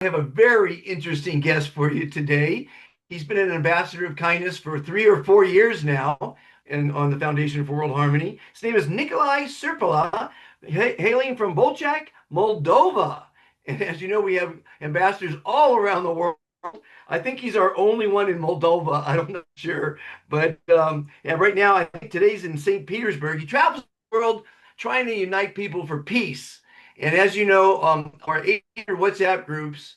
I have a very interesting guest for you today. He's been an ambassador of kindness for 3 or 4 years now and on the Foundation for World Harmony. His name is Nicolae Cirpala, hailing from Bolchak, Moldova. And as you know, we have ambassadors all around the world. I think he's our only one in Moldova. I'm not sure. But yeah, right now, I think today's in St. Petersburg. He travels the world trying to unite people for peace. And as you know, our 800 WhatsApp groups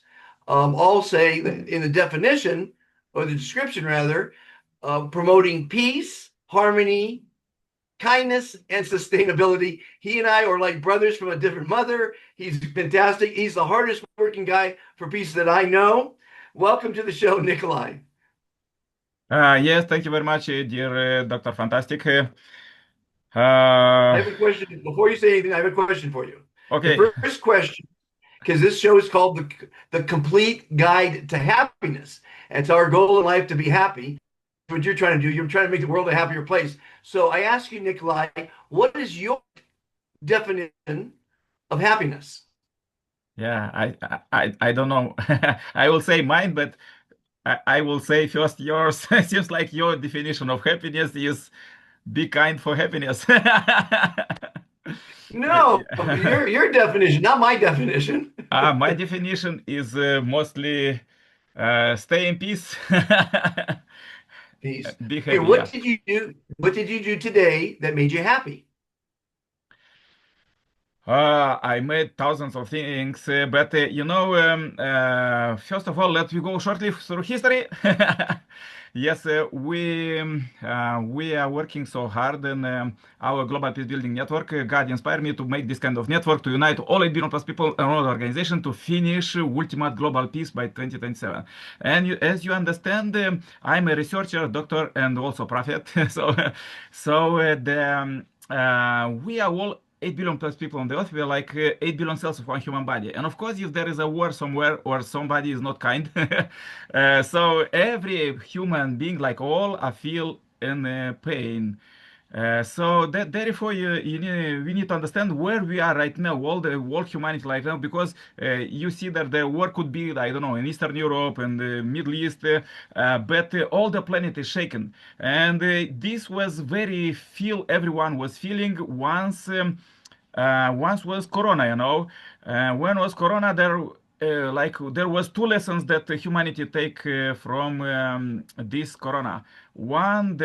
all say that in the definition, or the description rather, promoting peace, harmony, kindness, and sustainability. He and I are like brothers from a different mother. He's fantastic. He's the hardest working guy for peace that I know. Welcome to the show, Nikolai. Yes, thank you very much, dear Dr. Fantastic. I Uh, have a question. Before you say anything, I have a question for you. The okay, first question, because this show is called the Complete Guide to Happiness. It's our goal in life to be happy. What you're trying to do, you're trying to make the world a happier place. So I ask you, Nikolai, what is your definition of happiness? yeah, I don't know. I will say mine, but I will say first yours. Seems like your definition of happiness is be kind for happiness. No, Yeah. your definition, not my definition. My definition is mostly stay in peace, Peace. be Okay, happy. what Yeah. did you do? What did you do today that made you happy? I made thousands of things, but first of all, let me go shortly through history. Yes, we are working so hard in our global peace building network. God inspired me to make this kind of network to unite all 8 billion plus people around the organization to finish ultimate global peace by 2027. And as you understand, I'm a researcher, doctor, and also prophet. We are all 8 billion plus people on the earth. We are like 8 billion cells of one human body. And of course, if there is a war somewhere or somebody is not kind, so every human being, like all, I feel in pain. So that therefore we need to understand where we are right now, all the world humanity right now, because you see that the war could be, I don't know, in Eastern Europe and the Middle East, but all the planet is shaken. And this was very feel everyone was feeling once was Corona, you know. When was Corona, there was two lessons that humanity take from this Corona. One,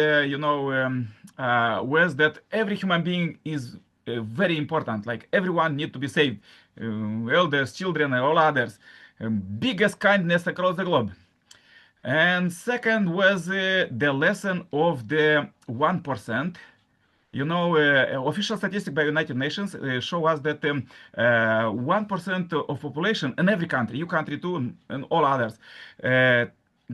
was that every human being is very important. Like everyone need to be saved, elders, children, and all others. Biggest kindness across the globe. And second was the lesson of the 1%. Official statistics by United Nations show us that 1% of population in every country, your country too, and all others, uh,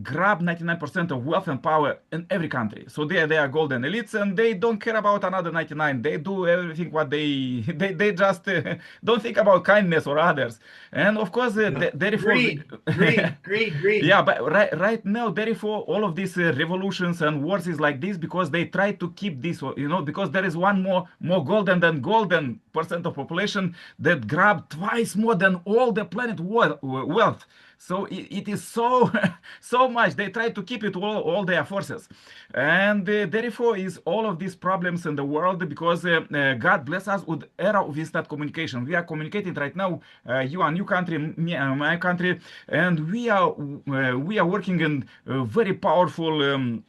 grab 99% of wealth and power in every country. So they are golden elites and they don't care about another 99. They do everything what they they just don't think about kindness or others. And of course, Yeah. therefore, Greed, greed, greed, greed. yeah, but right now, therefore, all of these revolutions and wars is like this because they try to keep this, because there is one more golden than golden percent of population that grab twice more than all the planet wealth. So it is so so much. They try to keep it all their forces, and therefore is all of these problems in the world because God bless us with era of instant communication. We are communicating right now, you and your country, me and my country, and we are working in very powerful.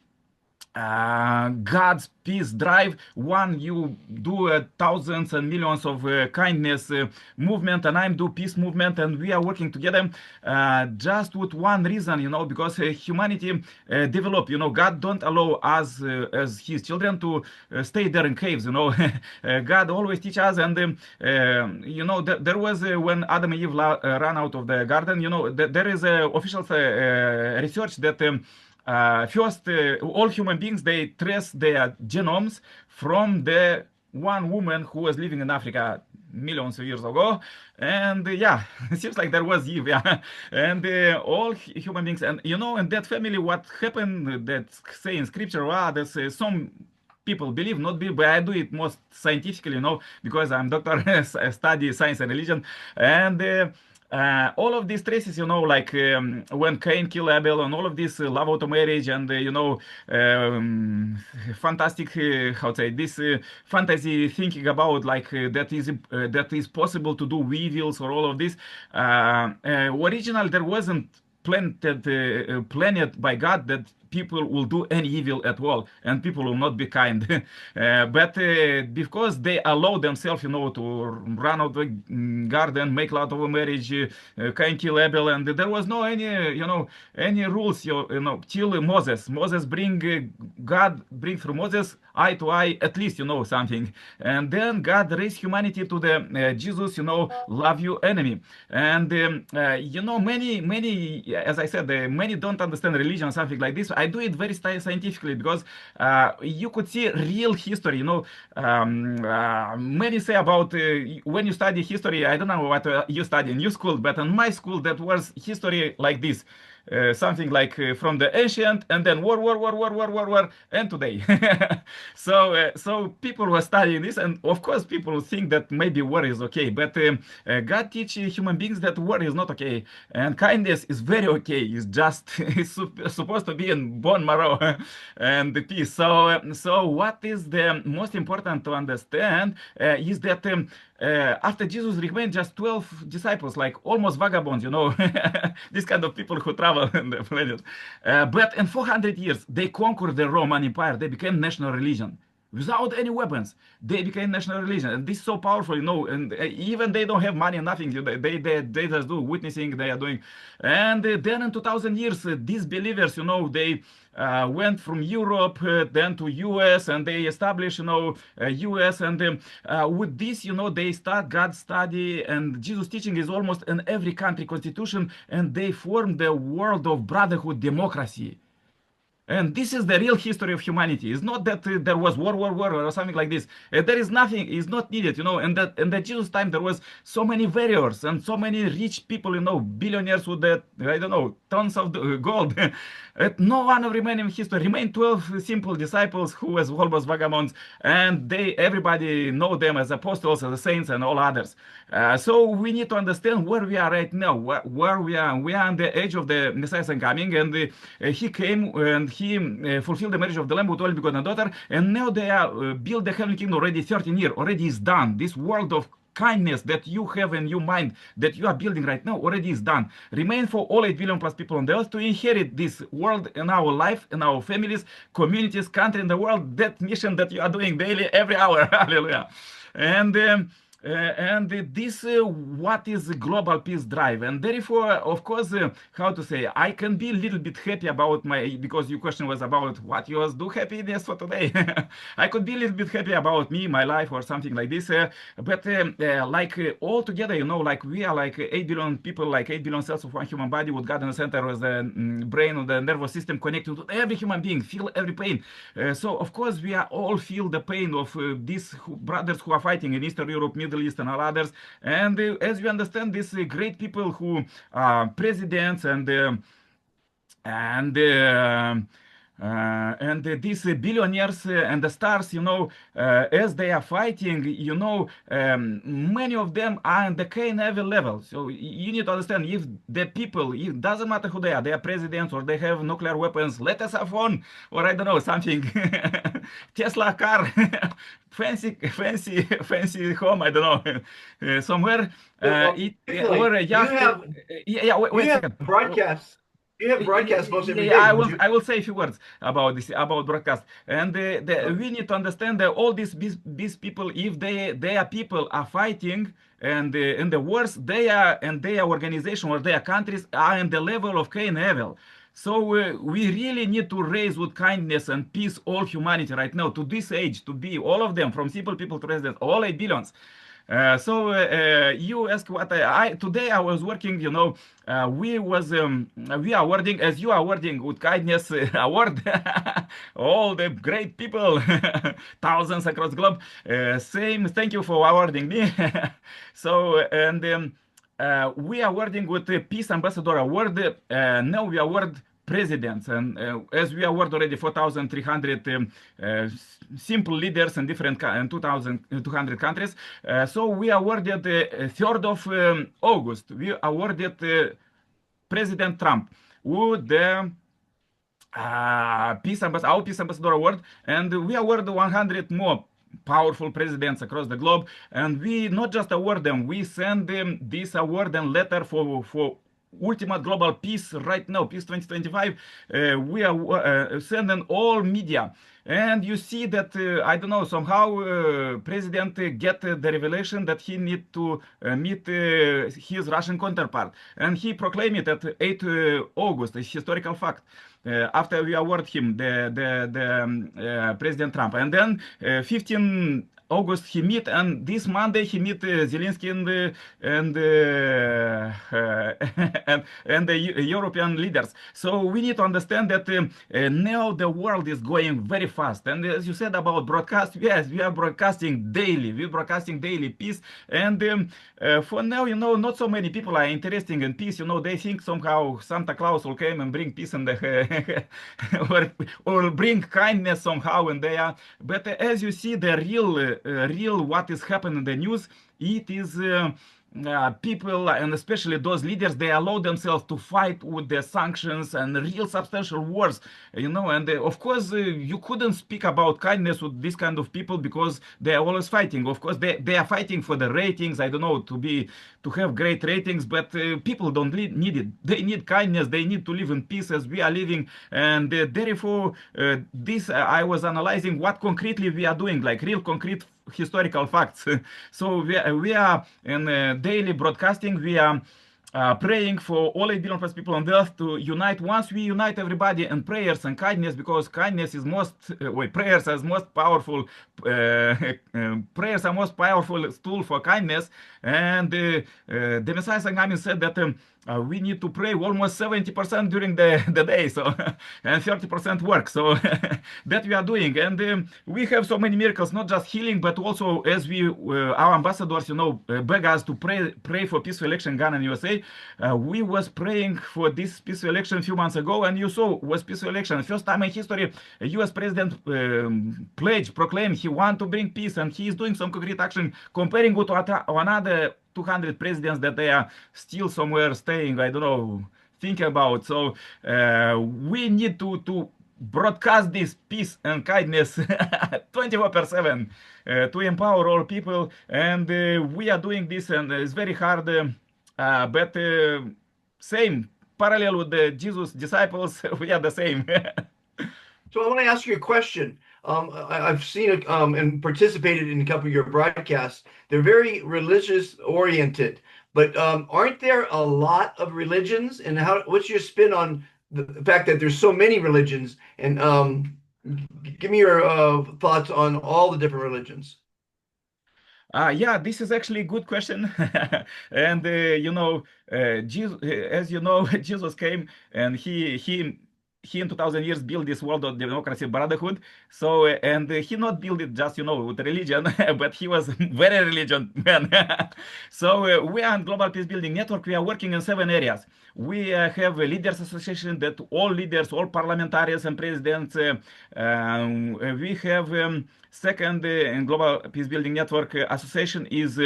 God's peace drive. One, you do thousands and millions of kindness movement, and I'm do peace movement, and we are working together just with one reason, because humanity develop. God don't allow us as His children to stay there in caves. God always teach us, and there was when Adam and Eve ran out of the garden. There is official research that. First, all human beings they trace their genomes from the one woman who was living in Africa millions of years ago, and yeah, it seems like there was Eve, yeah, and all human beings, and in that family, what happened? That say in scripture, there's some people believe, not believe, but I do it most scientifically, because I'm doctor, I study science and religion, and all of these traces, like when Cain killed Abel, and all of this love auto marriage, and fantastic, how to say this fantasy thinking about like that is possible to do evils or all of this. Original, there wasn't planned by God that people will do any evil at all and people will not be kind. But because they allow themselves, to run out the garden, make love of a marriage, Cain kill Abel, and there was no any, any rules, till Moses. Moses God bring through Moses eye to eye, at least, something. And then God raised humanity to the Jesus, love your enemy. And, many, as I said, many don't understand religion, something like this. I do it very scientifically because you could see real history. Many say about when you study history, I don't know what you study in your school, but in my school, that was history like this. Something like from the ancient, and then war, and today. So people were studying this, and of course people think that maybe war is okay, but God teach human beings that war is not okay, and kindness is very okay. It's just it's supposed to be in bone marrow and the peace. So what is the most important to understand is that. After Jesus remained just 12 disciples, like almost vagabonds, these kind of people who travel on the planet. But in 400 years, they conquered the Roman Empire. They became national religion. Without any weapons, they became national religion, and this is so powerful, and even they don't have money, nothing. They just do witnessing. They are doing, and then in 2,000 years, these believers, they went from Europe, then to US, and they established, US, and with this, they start God's study, and Jesus' teaching is almost in every country constitution, and they formed the world of brotherhood democracy. And this is the real history of humanity. It's not that there was war, or something like this. There is nothing. It's not needed, And that in the Jesus time there was so many warriors and so many rich people, billionaires with that I don't know tons of gold. No one of remaining history. Remain 12 simple disciples who was almost vagabonds, and everybody know them as apostles, as saints, and all others. So we need to understand where we are right now, where we are. We are on the edge of the Messiah's coming, and he came and he fulfilled the marriage of the Lamb with only begotten daughter, and now they are built the heavenly kingdom already 13 years. Already is done. This world of kindness that you have in your mind, that you are building right now, already is done. Remain for all 8 billion plus people on the earth to inherit this world in our life, in our families, communities, country, in the world. That mission that you are doing daily, every hour. Hallelujah. And this what is global peace drive, and therefore, of course, how to say, I can be a little bit happy about because your question was about what you do happiness for today. I could be a little bit happy about me, my life, or something like this, but like all together, like we are like 8 billion people, like 8 billion cells of one human body, with God in the center, with the brain or the nervous system connected to every human being, feel every pain. So of course we are all feel the pain of these brothers who are fighting in Eastern Europe, Middle East, and all others. And as you understand, these great people who are presidents and these billionaires and the stars, as they are fighting, many of them are in the Cain Evil level. So you need to understand, if the people, it doesn't matter who they are presidents or they have nuclear weapons, let us have one, or I don't know, something, Tesla car, fancy home, I don't know, somewhere. Well, Or you just, have wait you a have second. broadcasts. You have broadcasts most every Yeah, day, I don't will. you? I will say a few words about this, about broadcast. And we need to understand that all these people, if their people are fighting, and in the wars, they are, and their organization or their countries are in the level of Cain Evil. So we really need to raise with kindness and peace all humanity right now to this age, to be all of them, from simple people to residents, all 8 billions. You ask what I today I was working, we are awarding, as you are awarding with kindness award, all the great people, thousands across the globe. Same, thank you for awarding me. So, and we are awarding with the Peace Ambassador Award. Now we award presidents, and as we award already 4,300 simple leaders in different in 2,200 countries. So we awarded 3rd of August. We awarded President Trump with the our Peace Ambassador Award, and we award 100 more powerful presidents across the globe. And we not just award them, we send them this award and letter for ultimate global peace right now, peace 2025. We are sending all media. And you see that, I don't know, somehow President get the revelation that he need to meet his Russian counterpart. And he proclaimed it at 8 August, a historical fact. After we award him the President Trump. And then 15 August he meet, and this Monday he meet Zelensky and the European leaders. So we need to understand that now the world is going very fast. And as you said about broadcast, yes, we are broadcasting daily. We're broadcasting daily peace. And for now, not so many people are interested in peace. They think somehow Santa Claus will come and bring peace in the or bring kindness somehow in there. But as you see, the real what is happening in the news, it is people, and especially those leaders, they allow themselves to fight with the sanctions and real substantial wars, and of course you couldn't speak about kindness with this kind of people because they are always fighting. Of course they are fighting for the ratings, I don't know, to have great ratings, but people don't need it. They need kindness, they need to live in peace as we are living. And therefore this I was analyzing what concretely we are doing, like real concrete historical facts. So we are in daily broadcasting. We are praying for all 8 billion plus people on the earth to unite. Once we unite everybody in prayers and kindness, because kindness is prayers are most powerful. Prayers are most powerful tool for kindness. And the Messiah Sanghamin said that we need to pray almost 70% during the day, so and 30% work. So that we are doing, and we have so many miracles, not just healing, but also as we our ambassadors, beg us to pray for peaceful election in Ghana and USA. We was praying for this peaceful election a few months ago, and you saw was peaceful election. First time in history, a U.S. president proclaimed he want to bring peace, and he is doing some concrete action, comparing with another 200 presidents that they are still somewhere staying, I don't know, thinking about. So we need to broadcast this peace and kindness 24/7 to empower all people. And we are doing this, and it's very hard, but same, parallel with the Jesus disciples, we are the same. So I want to ask you a question. I've seen it and participated in a couple of your broadcasts. They're very religious oriented, but aren't there a lot of religions? And what's your spin on the fact that there's so many religions? And give me your thoughts on all the different religions. Yeah, this is actually a good question. And Jesus, as you know, Jesus came, and he in 2000 years built this world of democracy brotherhood. So and he not built it just with religion, but he was very religion man. So we are in Global Peace Building Network. We are working in 7 areas. We have a leaders association that all leaders, all parliamentarians and presidents. We have second in Global Peace Building Network association is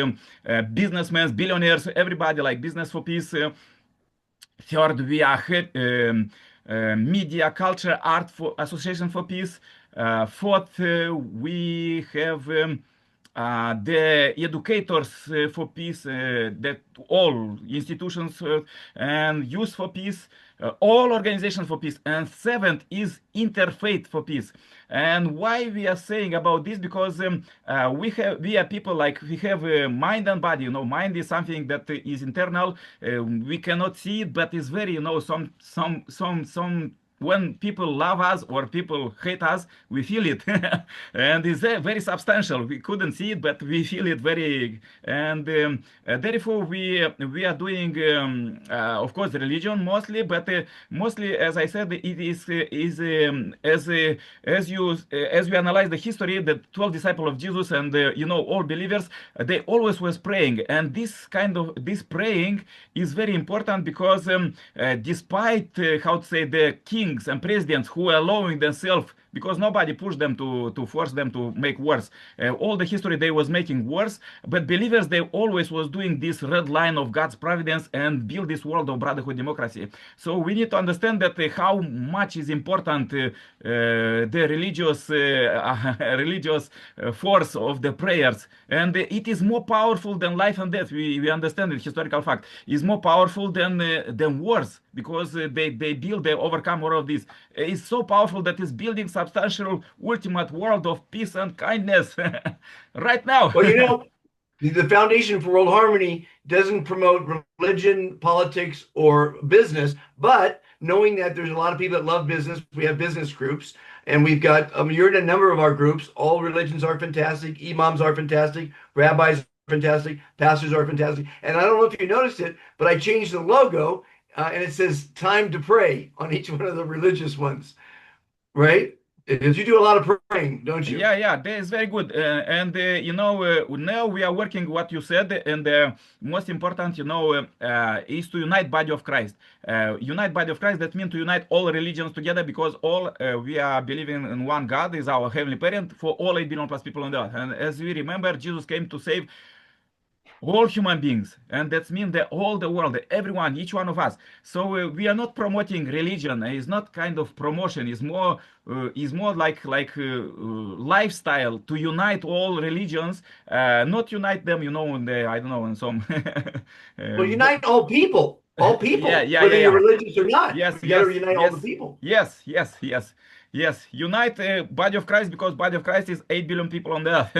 businessmen, billionaires, everybody like Business for Peace. Third, we are Media, Culture, Art for Association for Peace. Fourth, we have the educators for peace, that all institutions and youth for peace, all organizations for peace. And seventh is interfaith for peace. And why we are saying about this? Because we are people, like we have a mind and body. Mind is something that is internal. We cannot see it, but it's very some when people love us or people hate us, we feel it, and it's very substantial. We couldn't see it, but we feel it very. And therefore, we are doing, of course, religion mostly, but mostly, as I said, it is as you analyze the history, the 12 disciples of Jesus and all believers, they always was praying, and this praying is very important because despite how to say the kings and presidents who are allowing themselves, because nobody pushed them to force them to make wars. All the history they was making wars, but believers they always was doing this red line of God's providence and build this world of brotherhood democracy. So we need to understand that how much is important the religious force of the prayers, and it is more powerful than life and death. We understand it, historical fact is more powerful than wars, because they build, they overcome all of this. It's so powerful that it's building substantial ultimate world of peace and kindness right now. Well, the Foundation for World Harmony doesn't promote religion, politics, or business, but knowing that there's a lot of people that love business, we have business groups, and we've got, you're in a number of our groups. All religions are fantastic, imams are fantastic, rabbis are fantastic, pastors are fantastic. And I don't know if you noticed it, but I changed the logo, and it says time to pray on each one of the religious ones, right? Because you do a lot of praying, don't you? Yeah, that is very good. And now we are working what you said, and most important, is to unite body of Christ. Unite body of Christ. That means to unite all religions together, because all we are believing in one God is our heavenly parent for all 8 billion plus people on the earth. And as we remember, Jesus came to save all human beings, and that means that all the world, everyone, each one of us. So we are not promoting religion. It's not kind of promotion. It's more like lifestyle to unite all religions, not unite them, in the, I don't know, in some. Well, unite all people, whether you're Yeah. religious or not. Yes, You got to yes, unite all the yes, people. yes. Unite body of Christ, because body of Christ is 8 billion people on the earth.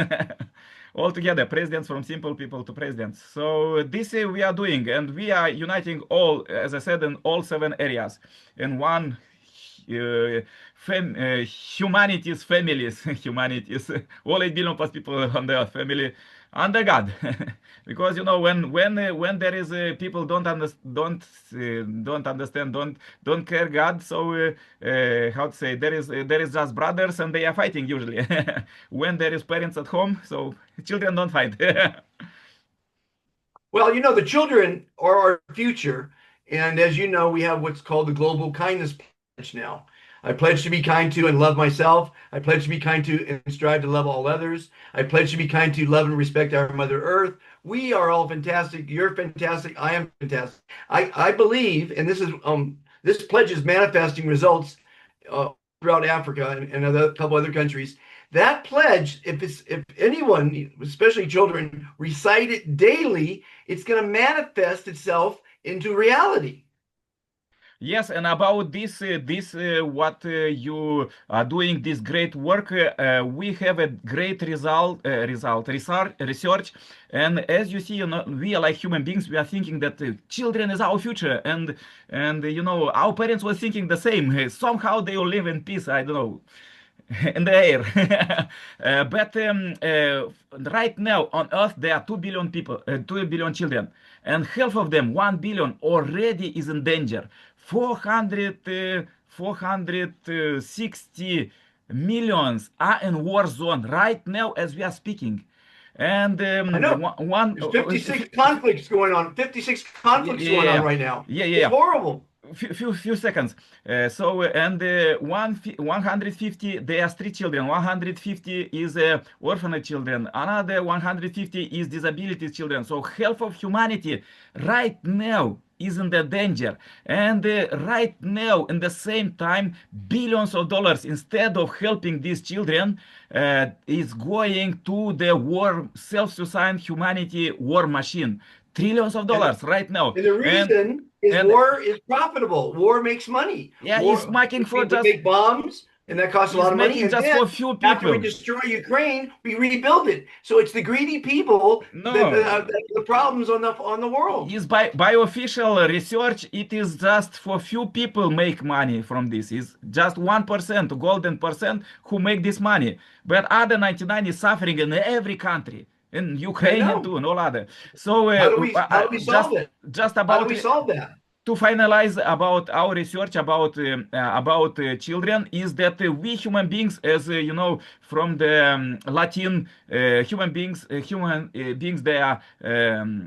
All together, presidents, from simple people to presidents. So this we are doing, and we are uniting all, as I said, in all 7 areas in one humanities families, humanities, all 8 billion plus people on the earth, family under God. Because when there is people don't understand, don't care God. So how to say, there is just brothers, and they are fighting usually. When there is parents at home, so children don't fight. Well, the children are our future. And as you know, we have what's called the Global Kindness Pledge now. I pledge to be kind to and love myself. I pledge to be kind to and strive to love all others. I pledge to be kind to, love, and respect our Mother Earth. We are all fantastic. You're fantastic. I am fantastic. I believe, and this pledge is manifesting results throughout Africa and a couple other countries. That pledge, if anyone, especially children, recite it daily, it's going to manifest itself into reality. Yes, and about this, what you are doing, this great work, we have a great research, and as you see, we are like human beings. We are thinking that children is our future, and our parents were thinking the same. Somehow they will live in peace. I don't know. In the air. But right now on Earth there are 2 billion people, 2 billion children, and half of them, 1 billion, already is in danger. 460 millions are in war zone right now as we are speaking. And I know. There's 56 conflicts going on. 56 conflicts going on right now. Yeah. It's horrible. Few seconds. And 150 they are street children. 150 is orphanage children. Another 150 is disability children. So half of humanity right now is in the danger, and right now in the same time billions of dollars, instead of helping these children, is going to the war, self-suicide humanity war machine. Trillions of dollars right now. And the reason is war is profitable. War makes money. Yeah, war, he's making for people just make bombs. and that costs a He's lot of money. making And just then for few after we people. destroy Ukraine, we rebuild it. So it's the greedy people No, that the problems on the world. is by official research, it is just for few people make money from this. Is just 1%, golden percent, who make this money. But other 99 is suffering in every country, in I Ukraine know. too, and all other. So How do we solve it? just How do about we solve that? to finalize about our research about children is that we human beings, as you know from the Latin, human beings, they are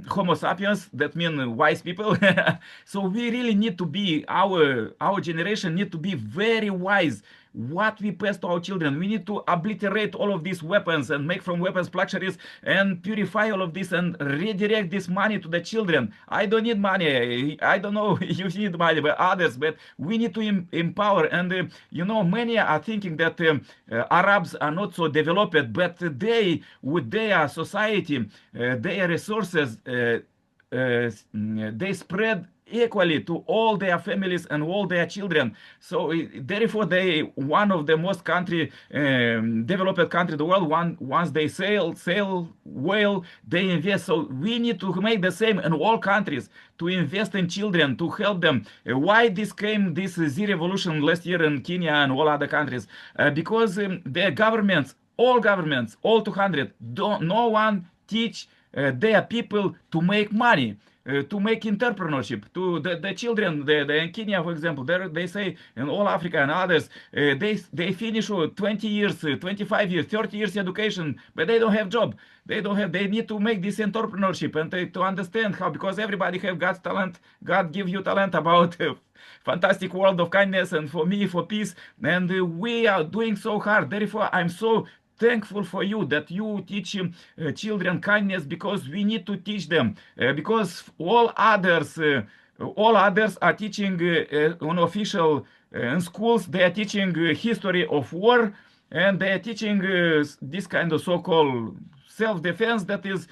Homo sapiens, that mean wise people. So we really need to be, our generation need to be very wise what we pass to our children. We need to obliterate all of these weapons and make from weapons luxuries and purify all of this and redirect this money to the children. I don't need money. I don't know you need money, but others. But we need to empower. And many are thinking that Arabs are not so developed, but they, with their society, their resources, they spread equally to all their families and all their children. So therefore, they one of the most developed country in the world. Once they sail well, they invest. So we need to make the same in all countries, to invest in children, to help them. Why this Z revolution last year in Kenya and all other countries? Because the governments, all 200, no one teach their people to make money, to make entrepreneurship to the children. In Kenya, for example, they say in all Africa and others, they finish 20 years, 25 years, 30 years education, but they don't have job. They need to make this entrepreneurship and to understand how, because everybody have God's talent. God give you talent about fantastic world of kindness, and for me, for peace. And we are doing so hard. Therefore, I'm so thankful for you that you teach children kindness, because we need to teach them, because all others are teaching on official in schools. They are teaching history of war, and they are teaching this kind of so-called self-defense, that is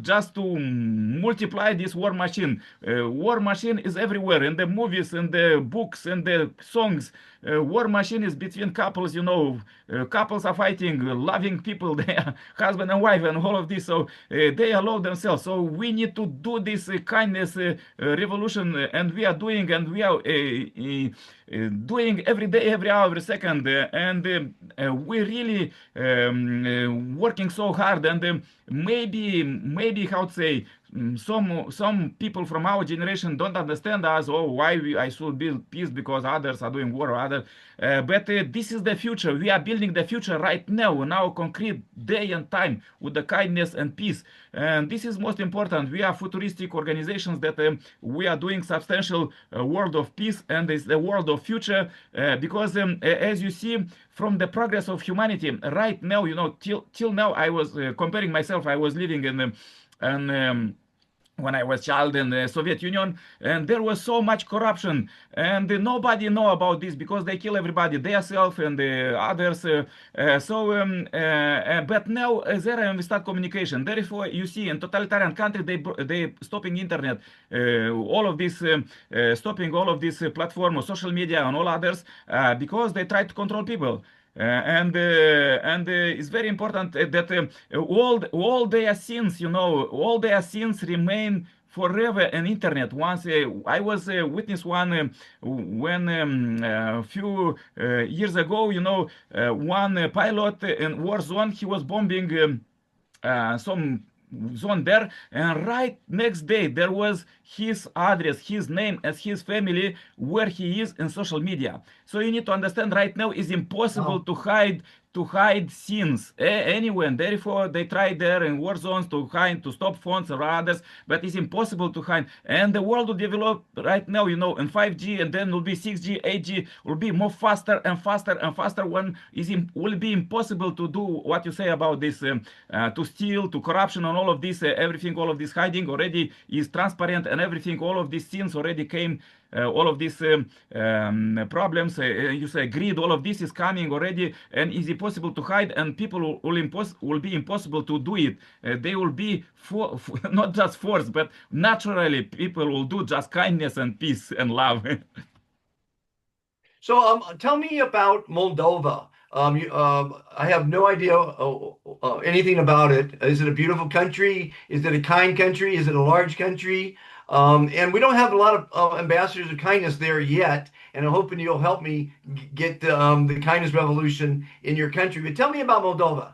just to multiply this war machine. War machine is everywhere, in the movies, in the books, in the songs. War machine is between couples. Couples are fighting, loving people, they are husband and wife, and all of this. So they love themselves. So we need to do this kindness revolution, and we are doing, and we are doing every day, every hour, every second, and we really working so hard. And maybe how to say, some people from our generation don't understand us. Oh, why I should build peace because others are doing war, or other. But this is the future. We are building the future right now, in our concrete day and time, with the kindness and peace. And this is most important. We are futuristic organizations that we are doing substantial world of peace, and it's the world of future, because as you see from the progress of humanity right now, till now, I was comparing myself. I was living in when I was child in the Soviet Union, and there was so much corruption, and nobody know about this because they kill everybody, themselves and the others. But now there we start communication. Therefore, you see, in totalitarian country, they stopping internet, all of this, stopping all of this platform or social media and all others, because they try to control people. And it's very important that all their sins, all their sins remain forever in internet. Once I was witness one when a few years ago, one pilot in war zone, he was bombing some zone there, and right next day there was his address, his name, as his family, where he is in social media. So you need to understand, right now it's impossible Wow. to hide scenes anywhere. And therefore they try there in war zones to hide, to stop phones or others, but it's impossible to hide. And the world will develop right now, in 5G, and then will be 6G, 8G, will be more faster and faster and faster. When will be impossible to do what you say about this, to steal, to corruption, and all of this, everything, all of this hiding already is transparent, and everything, all of these scenes already came. All of these problems, you say greed, all of this is coming already, and is impossible to hide, and people will be impossible to do it. They will be not just forced, but naturally people will do just kindness and peace and love. So, tell me about Moldova. I have no idea anything about it. Is it a beautiful country? Is it a kind country? Is it a large country? And we don't have a lot of ambassadors of kindness there yet. And I'm hoping you'll help me get the kindness revolution in your country. But tell me about Moldova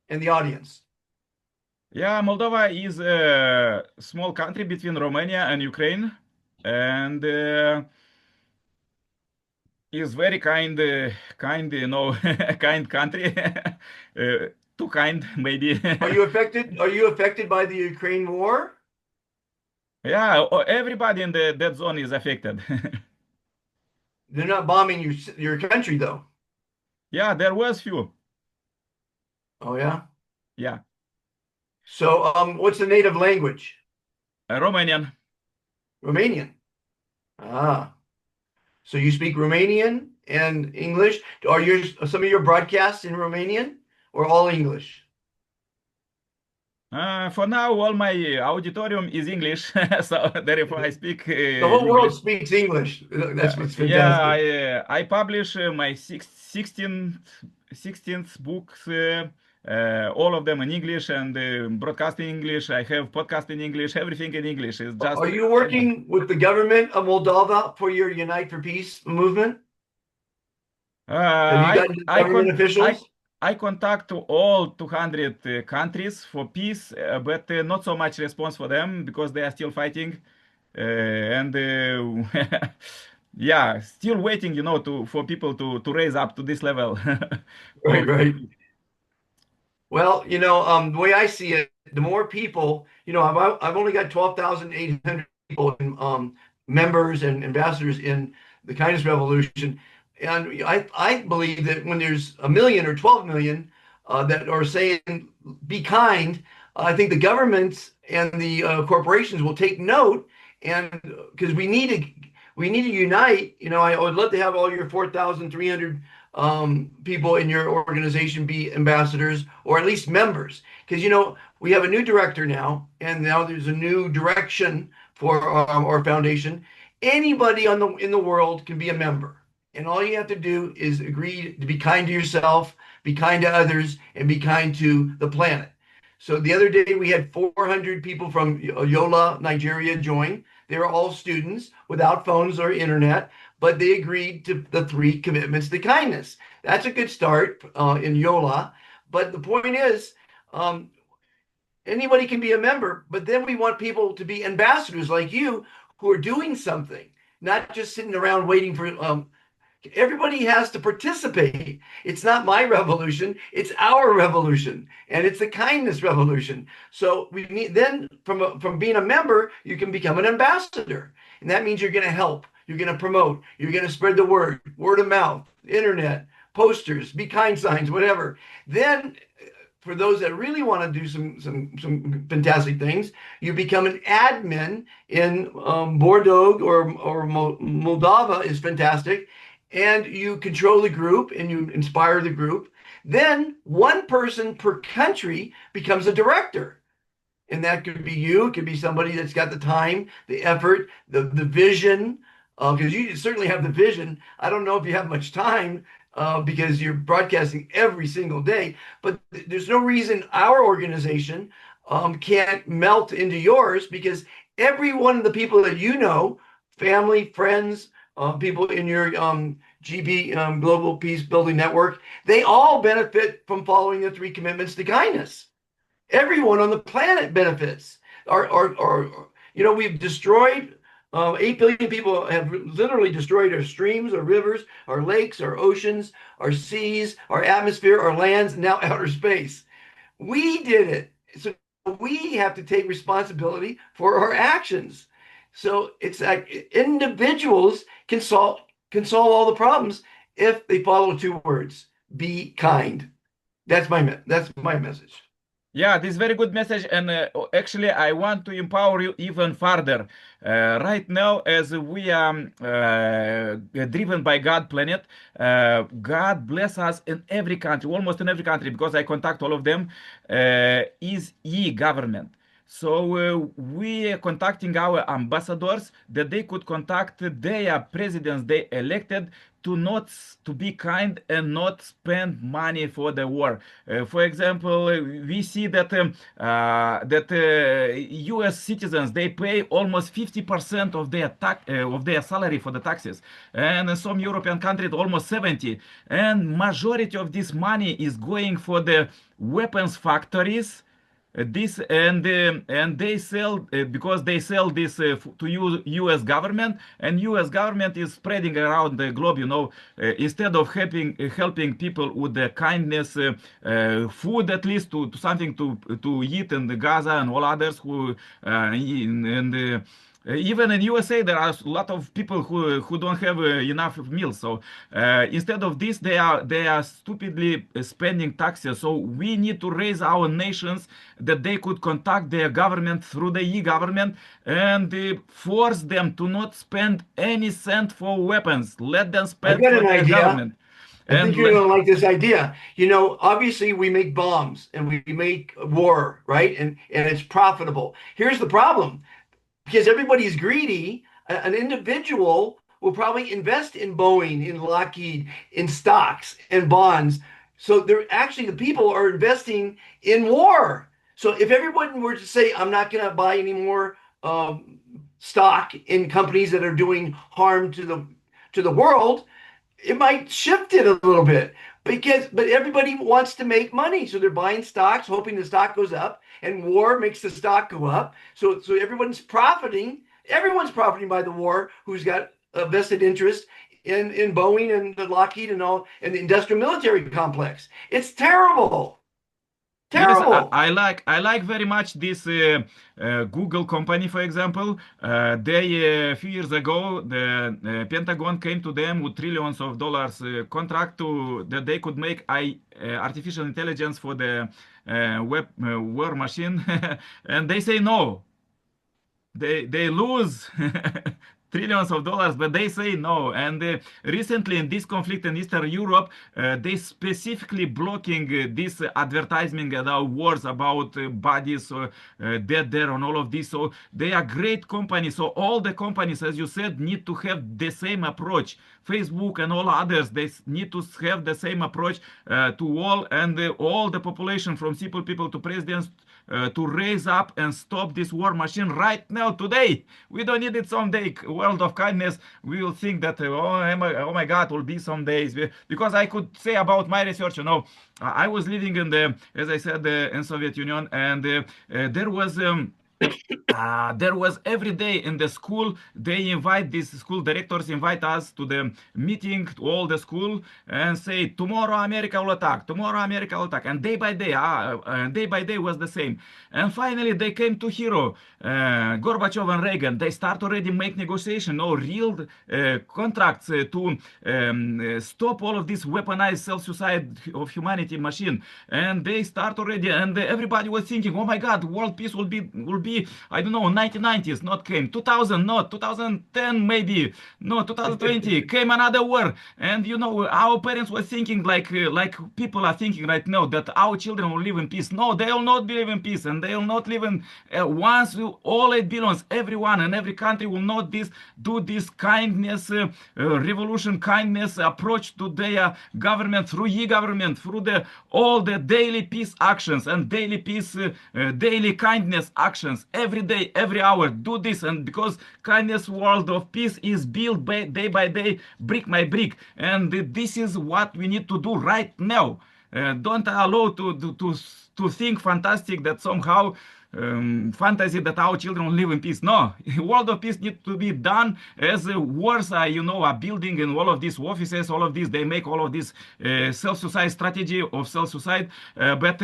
and the audience. Yeah, Moldova is a small country between Romania and Ukraine, and is very kind, kind country. Too kind, maybe. Are you affected? Are you affected by the Ukraine war? Yeah, everybody in the that zone is affected. They're not bombing your country though. Yeah, there was few. Oh yeah. Yeah, So, what's the native language? Romanian. Romanian. Ah, so you speak Romanian and English. Are some of your broadcasts in Romanian or all English? For now, all my auditorium is English, so therefore I speak The whole world English. speaks English. That's what's Yeah, fantastic. I publish my 16th books, all of them in English and broadcast in English. I have podcast in English, everything in English. It's just, Are you you know. working with the government of Moldova for your Unite for Peace movement? Have you I gotten to I government con I officials? I contact to all 200 countries for peace, but not so much response for them because they are still fighting, and yeah, still waiting, to for people to raise up to this level Right, of right. peace. Well, the way I see it, the more people, I've only got 12,800 people in, members and ambassadors in the Kindness Revolution, and I believe that when there's a million or 12 million that are saying be kind, I think the governments and the corporations will take note, and because we need to unite. I would love to have all your 4,300 people in your organization be ambassadors or at least members. Because, we have a new director now, and now there's a new direction for our foundation. Anybody in the world can be a member. And all you have to do is agree to be kind to yourself, be kind to others, and be kind to the planet. So the other day we had 400 people from Yola, Nigeria join. They were all students without phones or internet, but they agreed to the three commitments to kindness. That's a good start in Yola. But the point is, um, anybody can be a member, but then we want people to be ambassadors like you who are doing something, not just sitting around waiting for everybody has to participate. It's not my revolution, it's our revolution, and it's a kindness revolution. So we need then from being a member, you can become an ambassador. And that means you're going to help, you're going to promote, you're going to spread the word of mouth, internet, posters, be kind signs, whatever. Then for those that really want to do some fantastic things, you become an admin in Bordeaux or Moldova is fantastic, and you control the group and you inspire the group. Then one person per country becomes a director. And that could be you, it could be somebody that's got the time, the effort, the vision, because you certainly have the vision. I don't know if you have much time because you're broadcasting every single day, but there's no reason our organization can't melt into yours because every one of the people that family, friends, people in your GB Global Peace Building Network, they all benefit from following the three commitments to kindness. Everyone on the planet benefits. We've destroyed 8 billion people have literally destroyed our streams, our rivers, our lakes, our oceans, our seas, our atmosphere, our lands, and now outer space. We did it. So we have to take responsibility for our actions. So it's like individuals can solve all the problems if they follow two words: be kind. That's my message. Yeah, this is very good message, and actually, I want to empower you even further. Right now, as we are driven by God planet, God bless us in every country, almost in every country, because I contact all of them, is e-government. So we are contacting our ambassadors that they could contact their presidents they elected to not to be kind and not spend money for the war. For example, we see that U.S. citizens they pay almost 50% of their salary for the taxes, and in some European countries almost 70. And majority of this money is going for the weapons factories this and they sell because they sell this to U.S. government, and U.S. government is spreading around the globe. Instead of helping people with the kindness, food at least to something to eat in the Gaza and all others who and even in USA, there are a lot of people who don't have enough meals. So instead of this, they are stupidly spending taxes. So we need to raise our nations that they could contact their government through the e-government and force them to not spend any cent for weapons. Let them I've spend got for an their idea. government. I think And you're going to like this idea. Obviously we make bombs and we make war, right? And it's profitable. Here's the problem. Because everybody's greedy, an individual will probably invest in Boeing, in Lockheed, in stocks and bonds. So they're actually the people are investing in war. So if everyone were to say, I'm not going to buy any more stock in companies that are doing harm to the world, it might shift it a little bit but everybody wants to make money, so they're buying stocks hoping the stock goes up, and war makes the stock go up, so everyone's profiting by the war who's got a vested interest in Boeing and the Lockheed and all and the industrial military complex. It's terrible. yes, Terrible. I like very much this Google company, for example. They a few years ago, the Pentagon came to them with trillions of dollars contract to that they could make artificial intelligence for the war machine, and they say no. They lose trillions of dollars, but they say no. And recently, in this conflict in Eastern Europe, they specifically blocking this advertising about wars, about bodies dead there, and all of this. So they are great companies. So all the companies, as you said, need to have the same approach. Facebook and all others, they need to have the same approach to all and all the population, from simple people to presidents, to raise up and stop this war machine right now, today. We don't need it someday. World of kindness, we will think that, oh my God, will be some days. Because I could say about my research, I was living as I said, in Soviet Union, and there was every day in the school, these school directors invite us to the meeting, to all the school, and say, tomorrow America will attack, tomorrow America will attack. And day by day was the same. And finally they came to hero, Gorbachev and Reagan. They start already make negotiation, real contracts to stop all of this weaponized self-suicide of humanity machine. And they start already, and everybody was thinking, oh my God, world peace will be I don't know, 1990s, not came, 2000, not 2010, maybe, no, 2020 came another war. And our parents were thinking like people are thinking right now, that our children will live in peace. No, they will not live in peace, and they will not live in once all it belongs, everyone and every country will not do this kindness revolution, kindness approach to their government through e-government, through all the daily peace actions and daily peace daily kindness actions, every day, every hour. Do this, and because kindness world of peace is built day by day, brick by brick, and this is what we need to do right now. Don't allow to think fantastic that somehow fantasy that our children will live in peace. No, world of peace needs to be done as wars are building in all of these offices, all of these, they make all of this self-suicide strategy of self-suicide. But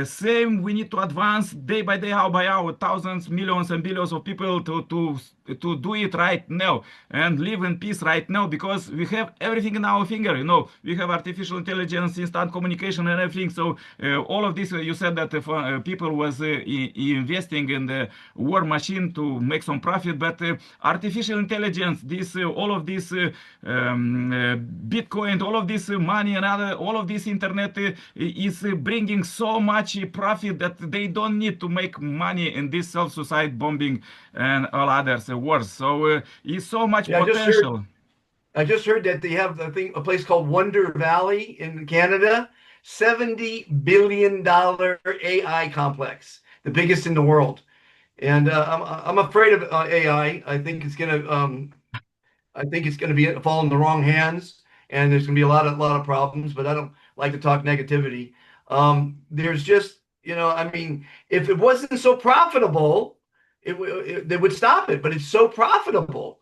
same, we need to advance day by day, hour by hour, thousands, millions and billions of people to to do it right now and live in peace right now because we have everything in our finger. We have artificial intelligence, instant communication, and everything. So all of this, you said that people was investing in the war machine to make some profit, but artificial intelligence, this all of this Bitcoin, all of this money and all of this internet is bringing so much profit that they don't need to make money in this self-suicide bombing and all others wars. So it's so much Yeah, potential. I just heard that they have a place called Wonder Valley in Canada, $70 billion AI complex, the biggest in the world. And I'm afraid of AI. I think it's gonna be fall in the wrong hands, and there's gonna be a lot of problems. But I don't like to talk negativity. There's just I mean, if it wasn't so profitable, they would stop it. But it's so profitable.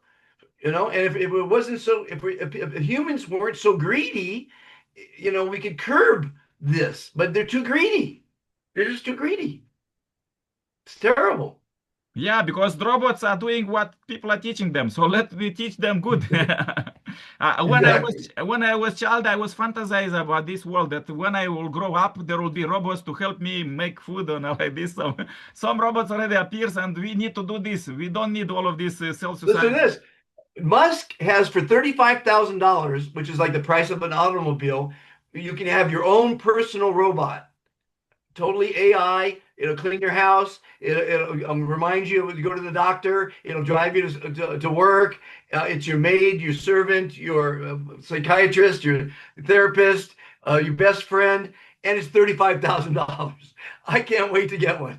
And if it wasn't so, if humans weren't so greedy, we could curb this, but they're too greedy. They're just too greedy. It's terrible. Yeah, because robots are doing what people are teaching them. So let me teach them good. Exactly. When I was child, I was fantasizing about this world that when I will grow up, there will be robots to help me make food and all like this. So some robots already appears, and we need to do this. We don't need all of this Listen self-suicide. to this. Musk has for $35,000, which is like the price of an automobile, you can have your own personal robot. Totally AI. It'll clean your house. It'll remind you to go to the doctor. It'll drive you to work. It's your maid, your servant, your psychiatrist, your therapist, your best friend, and it's $35,000. I can't wait to get one.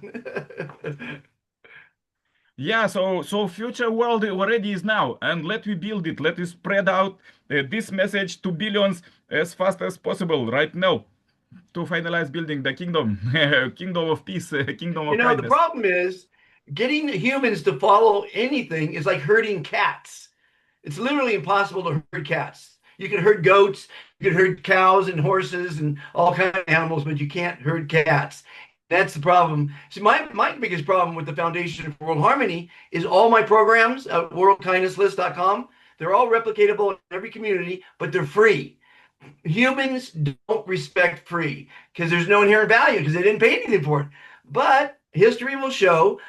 Yeah, so future world already is now, and let we build it. Let us spread out this message to billions as fast as possible right now to finalize building the kingdom, kingdom of peace, kingdom of The kindness. problem is getting humans to follow anything is like herding cats. It's literally impossible to herd cats. You can herd goats, you can herd cows and horses and all kinds of animals, but you can't herd cats. That's the problem. See, my biggest problem with the Foundation for World Harmony is all my programs at worldkindnesslist.com. They're all replicatable in every community, but they're free. Humans don't respect free because there's no inherent value because they didn't pay anything for it. But history will show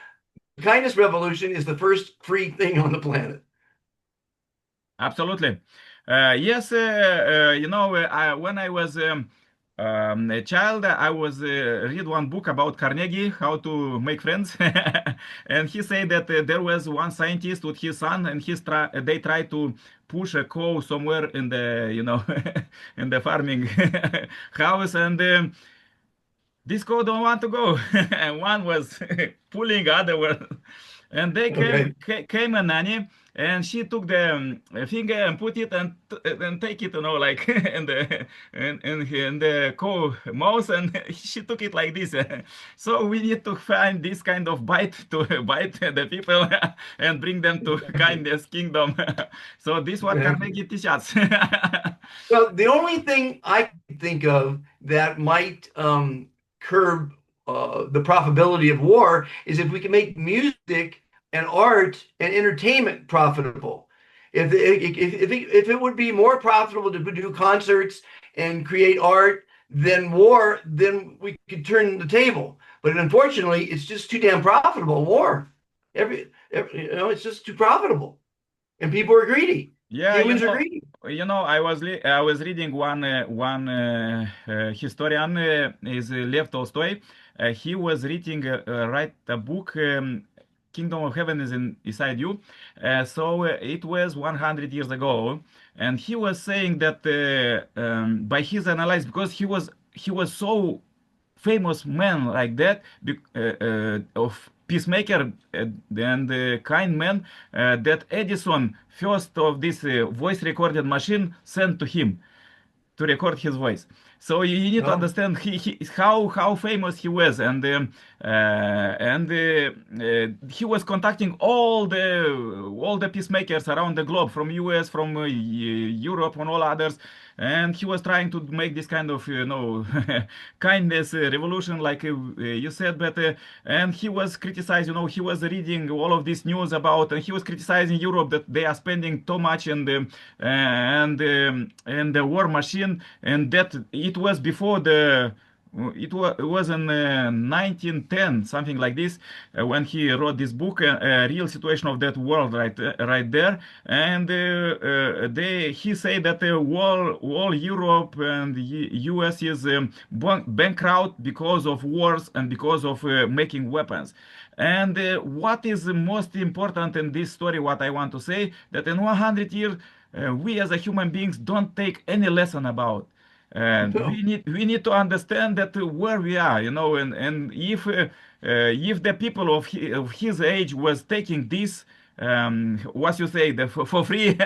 the kindness revolution is the first free thing on the planet. Absolutely. Yes, when I was a child, I was read one book about Carnegie, how to make friends, and he said that there was one scientist with his son, and they tried to push a cow somewhere in the in the farming house, and this cow don't want to go, and one was pulling, other one, and they Okay. came a nanny, and she took the finger and put it and take it, like in the cow mouth, and she took it like this. So we need to find this kind of bite to bite the people and bring them to kindness kingdom. So this what Carnegie teaches us. Well, the only thing I can think of that might curb the profitability of war is if we can make music and art and entertainment profitable. If it would be more profitable to do concerts and create art than war, then we could turn the table. But unfortunately, it's just too damn profitable. War, it's just too profitable, and people are greedy. Yeah, Humans are greedy. I was reading one historian is Lev Tolstoy. He was reading write a book. Kingdom of Heaven is inside you. So it was 100 years ago, and he was saying that by his analysis, because he was so famous man like that of peacemaker and kind man that Edison first of this voice recorded machine sent to him. to record his voice. So you need to Oh, understand how famous he was, and he was contacting all the peacemakers around the globe, from US, from Europe, and all others, and he was trying to make this kind of kindness revolution, like you said, but and he was criticized. He was reading all of this news about, and he was criticizing Europe that they are spending too much and the war machine, and that it was before it was in 1910, something like this, when he wrote this book, real situation of that world, right there. And he said that all Europe and US is bankrupt because of wars and because of making weapons. And what is the most important in this story, what I want to say, that in 100 years, we as a human beings don't take any lesson about. And no. we need to understand that where we are, and if the people of his age was taking this, what you say, the for free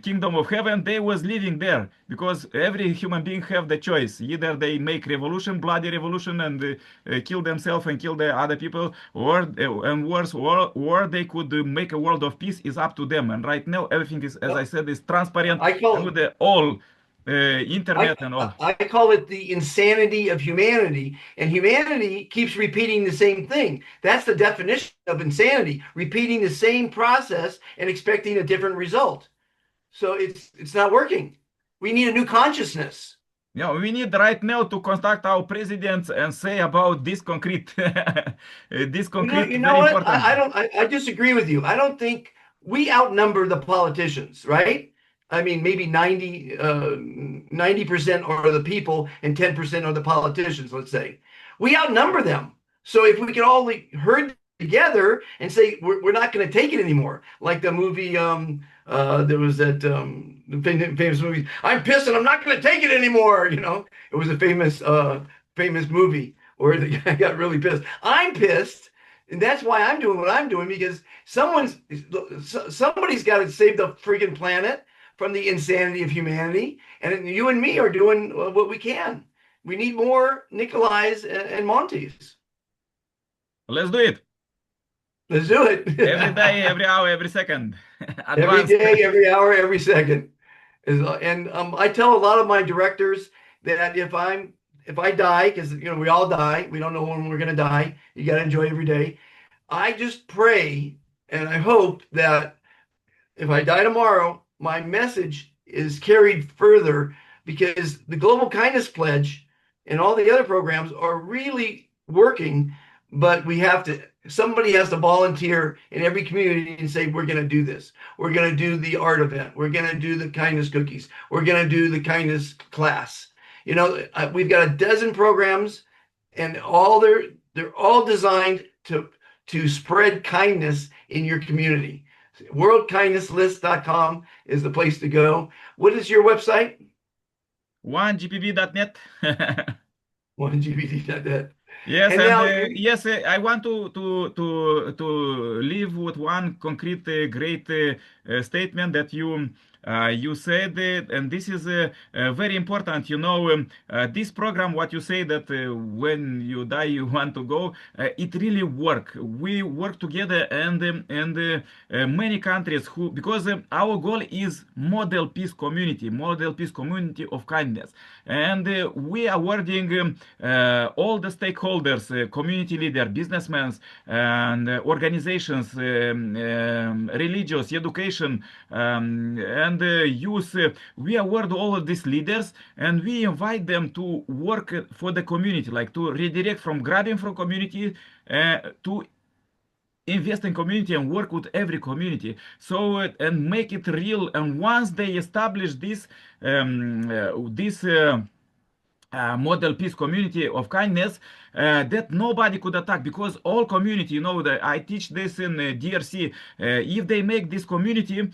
kingdom of heaven, they was living there, because every human being have the choice: either they make revolution, bloody revolution, and kill themselves and kill the other people, or and worse, or they could make a world of peace. Is up to them. And right now everything is, as I Well, said, is transparent I call through the all I internet and all. I call it the insanity of humanity, and humanity keeps repeating the same thing. That's the definition of insanity: repeating the same process and expecting a different result. So it's not working. We need a new consciousness. We need right now to contact our presidents and say about this concrete, this concrete, You know very what? important. I disagree with you. I don't think we outnumber the politicians, right? I mean, maybe 90% are the people and 10% are the politicians, let's say. We outnumber them. So if we could all herd together and say we're not going to take it anymore, like the movie, there was that famous movie, I'm pissed and I'm not going to take it anymore. It was a famous movie where the guy got really pissed. I'm pissed, and that's why I'm doing what I'm doing, because somebody's got to save the freaking planet from the insanity of humanity, and you and me are doing what we can. We need more Nikolais and Montes. Let's do it Let's do every day, it. every hour, every second. Every Advanced. day, every hour, every second. And I tell a lot of my directors that if I die, because we all die, we don't know when we're gonna die. You got to enjoy every day. I just pray and I hope that if I die tomorrow, my message is carried further, because the Global Kindness Pledge and all the other programs are really working, but somebody has to volunteer in every community and say, we're going to do this. We're going to do the art event. We're going to do the kindness cookies. We're going to do the kindness class. We've got a dozen programs, and they're all designed to spread kindness in your community. WorldKindnessList.com is the place to go. What is your website? 1GPB.net. 1GPD.net. Yes, And and now, yes, I want to leave with one concrete, great statement that you said, and this is very important. This program, what you say, that when you die you want to go, it really work. We work together, and many countries because our goal is model peace community of kindness, and we are awarding all the stakeholders, community leader, businessmen, and organizations, religious, education, and youth. We award all of these leaders, and we invite them to work for the community, like to redirect from grabbing from community to invest in community and work with every community, so and make it real. And once they establish this model peace community of kindness, that nobody could attack because all community, I teach this in DRC. If they make this community,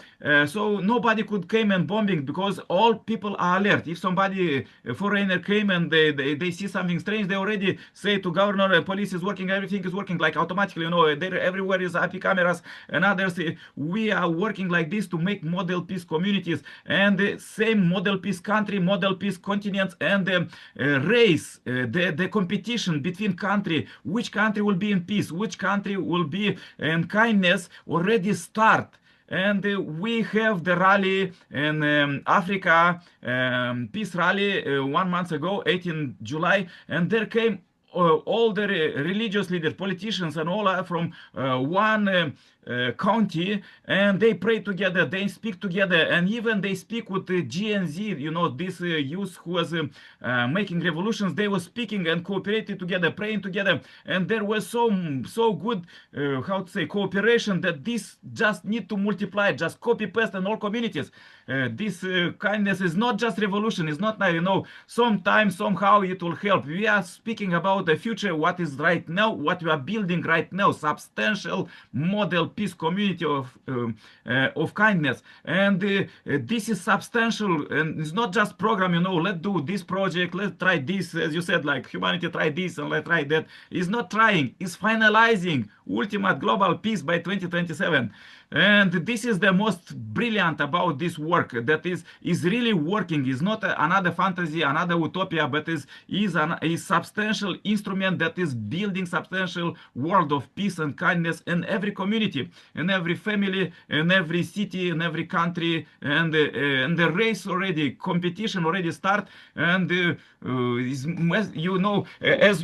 so nobody could came and bombing because all people are alert. If somebody foreigner came and they see something strange, they already say to governor, police is working, everything is working like automatically. There everywhere is IP cameras and others. We are working like this to make model peace communities and the same model peace country, model peace continents, and race the competition between country, which country will be in peace, which country will be in kindness, already start. And we have the rally in Africa, peace rally 1 month ago, 18 July, and there came all the religious leaders, politicians, and all are from one county, and they pray together, they speak together, and even they speak with the GNZ, this youth who was making revolutions. They were speaking and cooperating together, praying together, and there was so good, how to say, cooperation that this just need to multiply, just copy paste in all communities. This kindness is not just revolution. It's not now. Sometime, somehow, it will help. We are speaking about the future, what is right now, what we are building right now, substantial model peace community of kindness, and this is substantial, and it's not just program. Let's do this project, let's try this, as you said, like humanity try this and let's try that. It's not trying, it's finalizing ultimate global peace by 2027. And this is the most brilliant about this work, that is really working. Is not another fantasy, another utopia, but is a substantial instrument that is building substantial world of peace and kindness in every community, in every family, in every city, in every country, and the race already, competition already start. And as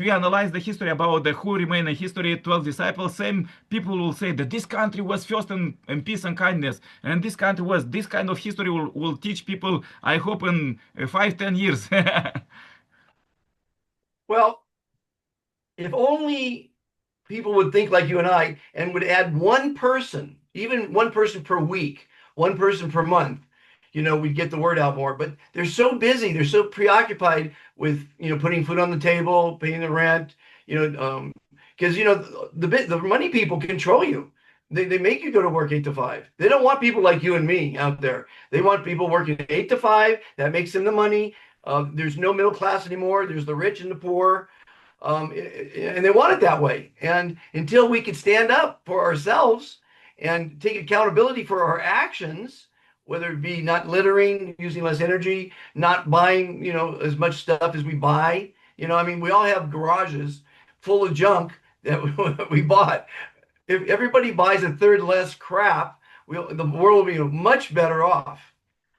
we analyze the history about the who remain in history, 12 disciples, same people will say that this country was first in peace and kindness, and this country was. This kind of history will teach people, I hope, in 5, 10 years. Well, if only people would think like you and I and would add one person, even one person per week, one person per month, we'd get the word out more. But they're so busy, they're so preoccupied with, putting food on the table, paying the rent, because, the money people control you. They make you go to work 8 to 5. They don't want people like you and me out there. They want people working 8 to 5. That makes them the money. There's no middle class anymore. There's the rich and the poor. And they want it that way. And until we can stand up for ourselves and take accountability for our actions, whether it be not littering, using less energy, not buying, as much stuff as we buy. We all have garages full of junk that we bought. If everybody buys a third less crap, the world will be much better off.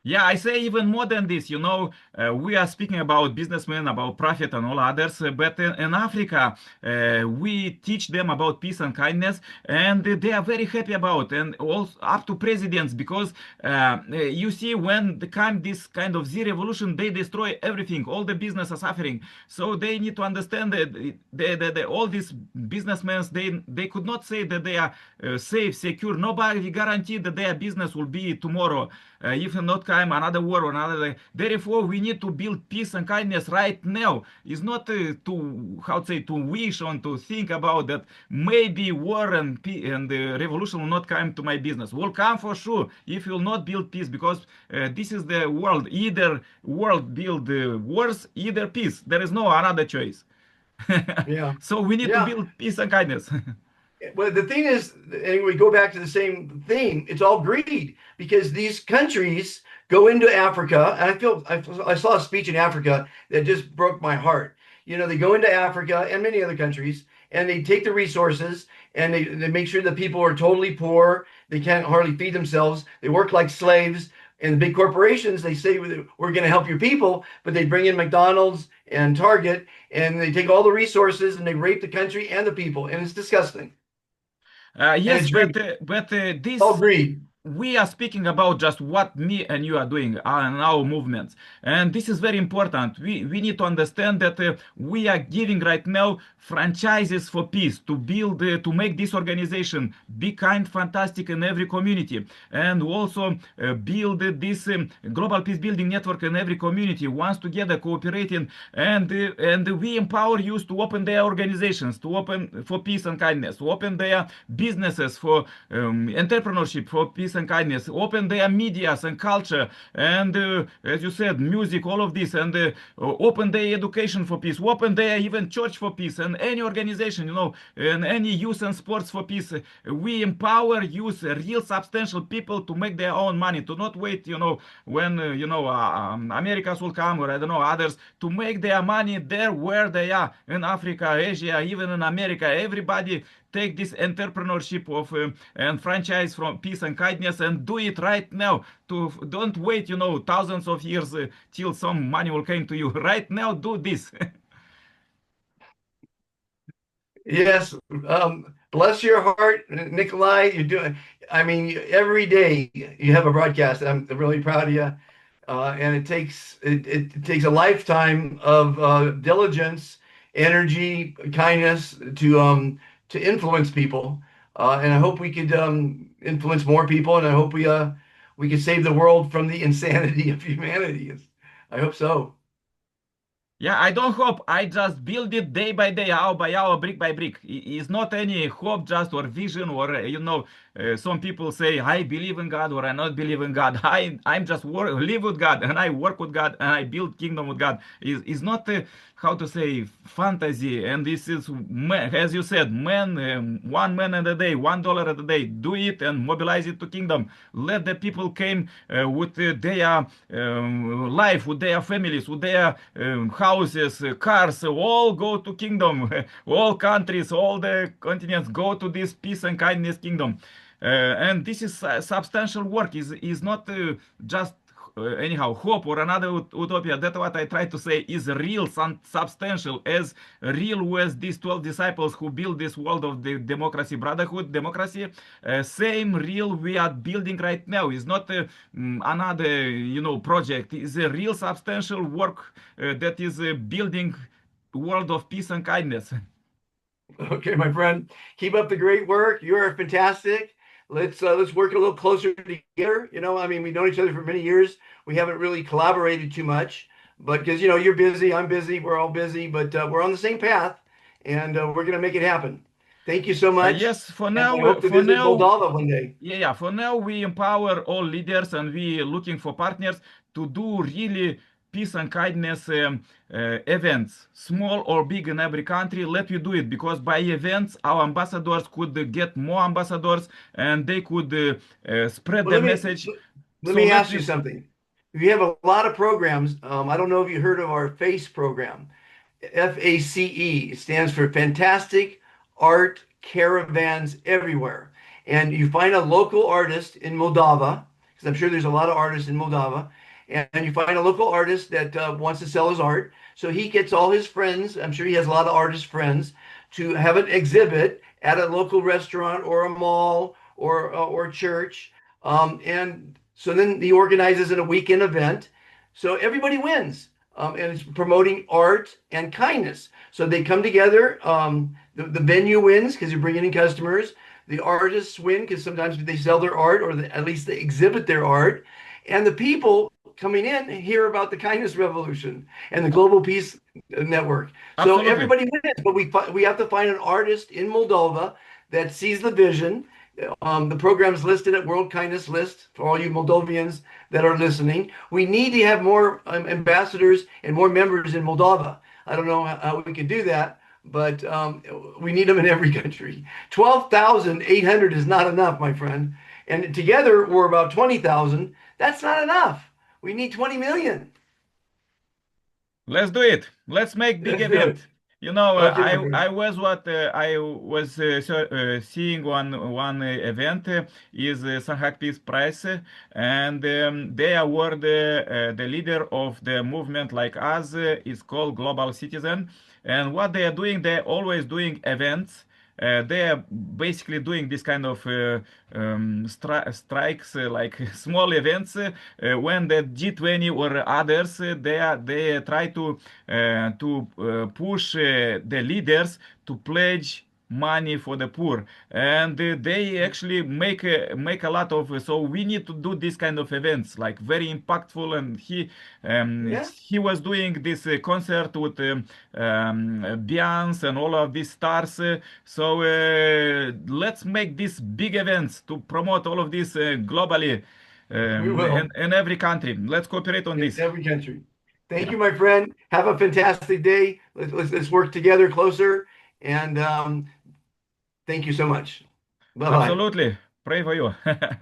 Yeah, I say even more than this. We are speaking about businessmen, about profit and all others, but in Africa, we teach them about peace and kindness, and they are very happy about, and also up to presidents, because you see, when this kind of Z revolution, they destroy everything. All the business are suffering, so they need to understand that all these businessmen, they could not say that they are safe, secure. Nobody guaranteed that their business will be tomorrow. If not come another war or another. Therefore, we need to build peace and kindness right now. It's not to wish or to think about that maybe war and the revolution will not come to my business. Will come for sure if you will not build peace, because this is the world. Either world build wars, either peace. There is no another choice. Yeah. So we need to Yeah. build peace and kindness. Well, the thing is, and we go back to the same theme, it's all greed, because these countries go into Africa, and I saw a speech in Africa that just broke my heart. They go into Africa and many other countries, and they take the resources, and they make sure that people are totally poor. They can't hardly feed themselves. They work like slaves. And big corporations, they say, we're going to help your people, but they bring in McDonald's and Target, and they take all the resources and they rape the country and the people, and it's disgusting. And Yes, it's but greed. but All this greed. we are speaking about just what me and you are doing and our movements, and this is very important. We need to understand that we are giving right now franchises for peace to build to make this organization be kind, fantastic in every community, and also build this global peace building network in every community once together cooperating, and we empower youth to open their organizations, to open for peace and kindness, to open their businesses for entrepreneurship, for peace and kindness, open their medias and culture, and as you said, music, all of this, and open their education for peace, open their even church for peace, and any organization, and any youth and sports for peace. We empower youth, real substantial people, to make their own money, to not wait, when Americans will come, or I don't know, others, to make their money there where they are, in Africa, Asia, even in America. Everybody take this entrepreneurship of and franchise from peace and kindness, and do it right now. To don't wait, thousands of years till some money will come to you. Right now, do this. Yes, bless your heart, Nikolai. You're doing, I mean, every day you have a broadcast. I'm really proud of you. And it takes a lifetime of diligence, energy, kindness to influence people. And I hope we could influence more people, and I hope we could save the world from the insanity of humanity. I hope so. Yeah, I don't hope. I just build it day by day, hour by hour, brick by brick. It's not any hope, just or vision, or some people say I believe in God or I not believe in God. I'm just live with God, and I work with God, and I build kingdom with God. Is not how to say fantasy, and this is as you said, man, 1 man a day, $1 a day. Do it and mobilize it to kingdom. Let the people came with their life, with their families, with their houses, cars, all go to kingdom. All countries, all the continents go to this peace and kindness kingdom. And this is substantial work. Is not just anyhow hope or another utopia. That's what I try to say, is real, substantial, as real as these 12 disciples who build this world of the democracy, brotherhood, democracy. Same real we are building right now. Is not another project. Is a real substantial work that is building world of peace and kindness. Okay, my friend, keep up the great work. You are fantastic. Let's work a little closer together. I mean, we've known each other for many years. We haven't really collaborated too much, but because you're busy, I'm busy, we're all busy, but we're on the same path, and we're gonna make it happen. Thank you so much, Yes, for and now, I hope to for visit now, Moldova one day. yeah, for now we empower all leaders, and we looking for partners to do really peace and kindness events, small or big, in every country. Let you do it, because by events our ambassadors could get more ambassadors, and they could spread Well, the message. let So me let ask you you. something. We have a lot of programs. I don't know if you heard of our FACE program. FACE stands for Fantastic Art Caravans Everywhere. And you find a local artist in Moldova, because I'm sure there's a lot of artists in Moldova, and you find a local artist that wants to sell his art. So he gets all his friends, I'm sure he has a lot of artist friends, to have an exhibit at a local restaurant or a mall or church. And so then he organizes in a weekend event. So everybody wins and it's promoting art and kindness. So they come together. The venue wins because you're bringing in customers. The artists win because sometimes they sell their art, or at least they exhibit their art. And the people coming in hear about the kindness revolution and the global peace network. So Absolutely. everybody wins, but we have to find an artist in Moldova that sees the vision. The program is listed at World Kindness List for all you Moldovians that are listening. We need to have more ambassadors and more members in Moldova. I don't know how we can do that, but we need them in every country. 12,800 is not enough, my friend. And together we're about 20,000. That's not enough. We need 20 million. Let's do it. Let's make big Let's do it. event. Okay, my I friend. was what I was seeing one event is Sanhak Peace Prize, and they award the leader of the movement like us is called Global Citizen, and what they are doing, they're always doing events They are basically doing this kind of strikes, like small events, when the G20 or others, they try to push the leaders to pledge money for the poor, and they actually make a lot of, so we need to do this kind of events, like very impactful. And Yeah, he was doing this concert with Beyonce and all of these stars. So let's make these big events to promote all of this globally, we will in every country. Let's cooperate on in this. every country. Thank Yeah, you, my friend. Have a fantastic day. Let's work together closer. And thank you so much. Bye bye. absolutely. Pray for you.